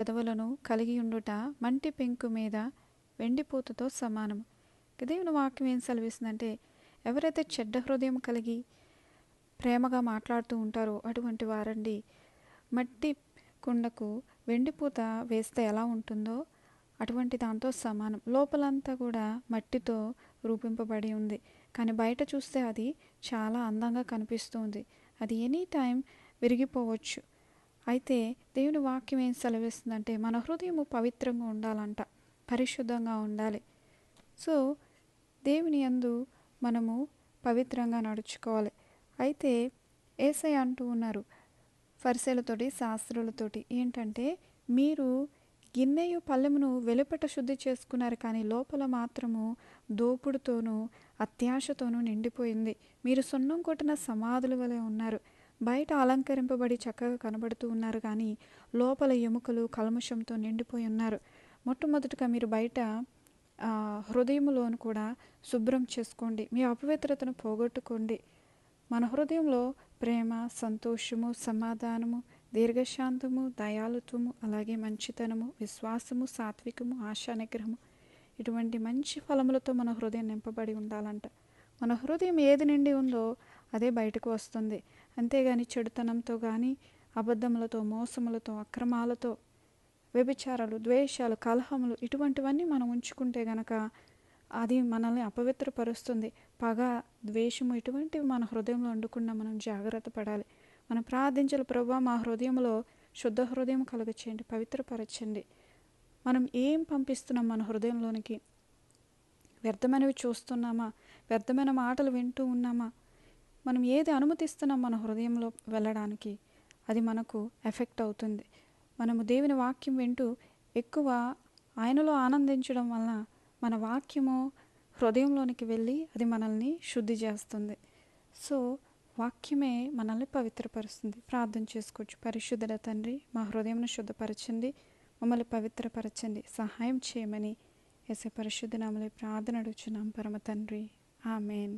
పెదవులను కలిగి ఉండుట మంటి పెంకు మీద వెండిపోతుతో సమానము. దేవుని వాక్యం ఏం సెలవిస్తుందంటే, ఎవరైతే చెడ్డ హృదయం కలిగి ప్రేమగా మాట్లాడుతూ ఉంటారో అటువంటి వారండి మట్టి కుండకు వెండిపూత వేస్తే ఎలా ఉంటుందో అటువంటి దాంతో సమానం. లోపలంతా కూడా మట్టితో రూపింపబడి ఉంది, కానీ బయట చూస్తే అది చాలా అందంగా కనిపిస్తుంది. అది ఎనీ టైం విరిగిపోవచ్చు. అయితే దేవుని వాక్యం ఏం సెలవిస్తుందంటే, మన హృదయము పవిత్రంగా ఉండాలంట, పరిశుద్ధంగా ఉండాలి. సో దేవుని యందు మనము పవిత్రంగా నడుచుకోవాలి. అయితే యేసయ్య అంటూ ఉన్నారు ఫరిసేయులతోటి శాస్త్రులతోటి ఏంటంటే, మీరు గిన్నెయు పళ్ళెమును వెలుపట శుద్ధి చేసుకున్నారు, కానీ లోపల మాత్రము దోపుడుతోనూ అత్యాశతోనూ నిండిపోయింది. మీరు సున్నం కొట్టిన సమాధుల వలె ఉన్నారు. బయట అలంకరింపబడి చక్కగా కనబడుతూ ఉన్నారు, కానీ లోపల ఎముకలు కల్మషంతో నిండిపోయి ఉన్నారు. మొట్టమొదటిగా మీరు బయట హృదయములోను కూడా శుభ్రం చేసుకోండి, మీ అపవిత్రతను పోగొట్టుకోండి. మన హృదయంలో ప్రేమ, సంతోషము, సమాధానము, దీర్ఘశాంతము, దయాళుత్వము, అలాగే మంచితనము, విశ్వాసము, సాత్వికము, ఆశా నిగ్రహము, ఇటువంటి మంచి ఫలములతో మన హృదయం నింపబడి ఉండాలంట. మన హృదయం ఏది నిండి ఉందో అదే బయటకు వస్తుంది. అంతేగాని చెడుతనంతో కానీ, అబద్ధములతో, మోసములతో, అక్రమాలతో, వ్యభిచారాలు, ద్వేషాలు, కలహములు ఇటువంటివన్నీ మనం ఉంచుకుంటే గనక అది మనల్ని అపవిత్రపరుస్తుంది. పగ, ద్వేషము ఇటువంటివి మన హృదయంలో ఉండకుండా మనం జాగ్రత్త పడాలి. మనం ప్రార్థించాలి, ప్రభువా మా హృదయంలో శుద్ధ హృదయం కలుగచేయండి, పవిత్రపరచండి. మనం ఏం పంపిస్తున్నాం మన హృదయంలోనికి? వ్యర్థమైనవి చూస్తున్నామా? వ్యర్థమైన మాటలు వింటూ ఉన్నామా? మనం ఏది అనుమతిస్తున్నాం మన హృదయంలో వెళ్ళడానికి, అది మనకు ఎఫెక్ట్ అవుతుంది. మనము దేవుని వాక్యం వింటూ ఎక్కువ ఆయనలో ఆనందించడం వలన మన వాక్యము హృదయంలోనికి వెళ్ళి అది మనల్ని శుద్ధి చేస్తుంది. సో వాక్యమే మనల్ని పవిత్రపరుస్తుంది. ప్రార్థన చేసుకోవచ్చు. పరిశుద్ధుల తండ్రి, మా హృదయంను శుద్ధపరచండి, మమ్మల్ని పవిత్రపరచండి, సహాయం చేయమని యేసు పరిశుద్ధ నామములో ప్రార్థన అడుగుచున్నాం పరమ తండ్రి. ఆమేన్.